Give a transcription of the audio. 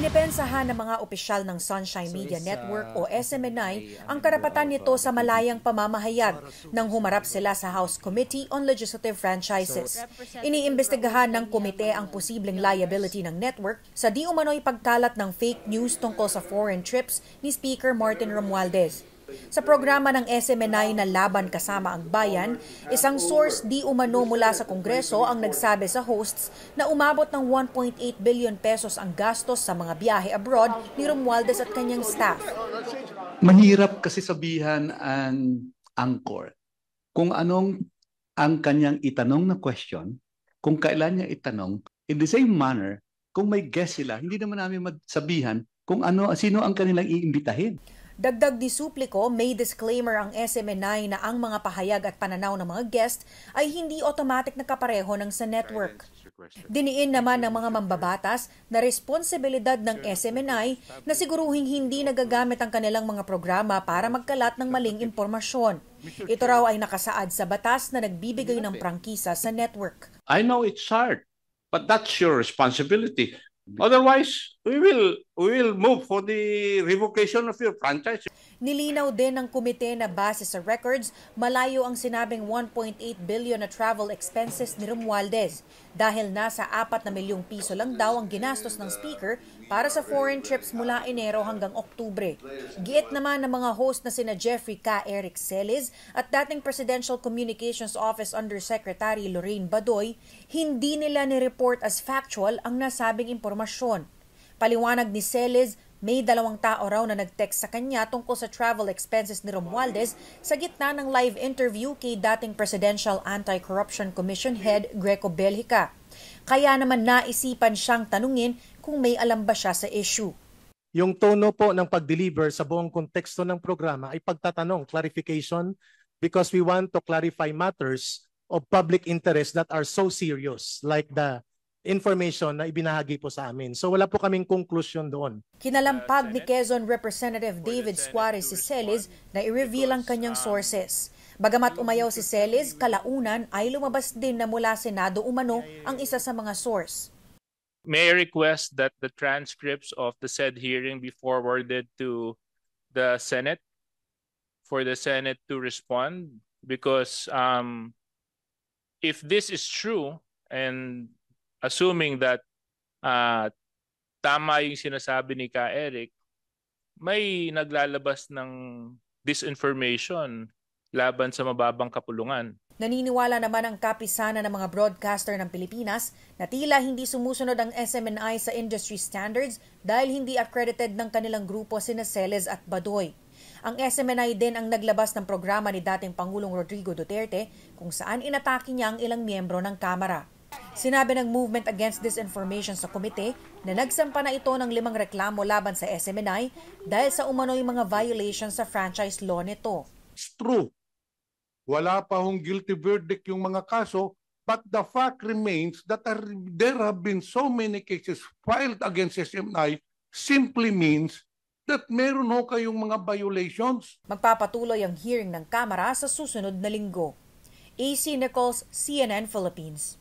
Dinipensahan ng mga opisyal ng Sunshine Media Network o SMNI ang karapatan nito sa malayang pamamahayag nang humarap sila sa House Committee on Legislative Franchises. Iniimbestigahan ng komite ang posibleng liability ng network sa di umano'y pagkalat ng fake news tungkol sa foreign trips ni Speaker Martin Romualdez. Sa programa ng SMNI na Laban Kasama ang Bayan, isang source di umano mula sa Kongreso ang nagsabi sa hosts na umabot ng 1.8 billion pesos ang gastos sa mga biyahe abroad ni Romualdez at kanyang staff. Mahirap kasi sabihan ang anchor kung anong ang kanyang itanong na question, kung kailan niya itanong. In the same manner, kung may guest sila, hindi naman namin sabihan kung sino ang kanilang iimbitahin. Dagdag di supliko, may disclaimer ang SMNI na ang mga pahayag at pananaw ng mga guest ay hindi automatic na kapareho ng sa network. Diniin naman ng mga mambabatas na responsibilidad ng SMNI na siguruhing hindi nagagamit ang kanilang mga programa para magkalat ng maling impormasyon. Ito raw ay nakasaad sa batas na nagbibigay ng prangkisa sa network. I know it's hard, but that's your responsibility. Otherwise, we will move for the revocation of your franchise. Nilinaw din ng komite na base sa records, malayo ang sinabing 1.8 billion na travel expenses ni Romualdez dahil nasa 4 na milyong piso lang daw ang ginastos ng speaker para sa foreign trips mula Enero hanggang Oktubre. Giit naman ng mga host na sina Jeffrey K. Eric Celis at dating Presidential Communications Office Undersecretary Lorraine Badoy, hindi nila ni-report as factual ang nasabing impormasyon. Paliwanag ni Celis, may 2 tao raw na nag-text sa kanya tungkol sa travel expenses ni Romualdez sa gitna ng live interview kay dating Presidential Anti-Corruption Commission Head Greco Belhica. Kaya naman naisipan siyang tanungin kung may alam ba siya sa issue. Yung tono po ng pag-deliver sa buong konteksto ng programa ay pagtatanong, clarification, because we want to clarify matters of public interest that are so serious, like the information na ibinahagi po sa amin. So wala po kaming conclusion doon. Kinalampag ni Quezon Representative David Suarez si Celis na i-reveal ang kanyang sources. Bagamat umayaw si Celis, kalaunan ay lumabas din na mula Senado umano ang isa sa mga source. May I request that the transcripts of the said hearing be forwarded to the Senate for the Senate to respond, because if this is true, and assuming that tama yung sinasabi ni Ka Eric, may naglalabas ng disinformation laban sa mababang kapulungan. Naniniwala naman ang kapisanan ng mga broadcaster ng Pilipinas na tila hindi sumusunod ang SMNI sa industry standards dahil hindi accredited ng kanilang grupo sina Celis at Badoy. Ang SMNI din ang naglabas ng programa ni dating Pangulong Rodrigo Duterte kung saan inatake niya ang ilang miyembro ng Kamara. Sinabi ng Movement Against Disinformation sa komite na nagsampa na ito ng 5 reklamo laban sa SMNI dahil sa umano'y mga violations sa franchise law nito. It's true. Wala pa hong guilty verdict yung mga kaso, but the fact remains that there have been so many cases filed against SMNI simply means that meron ho kayong mga violations. Magpapatuloy ang hearing ng Kamara sa susunod na linggo. AC Nichols, CNN Philippines.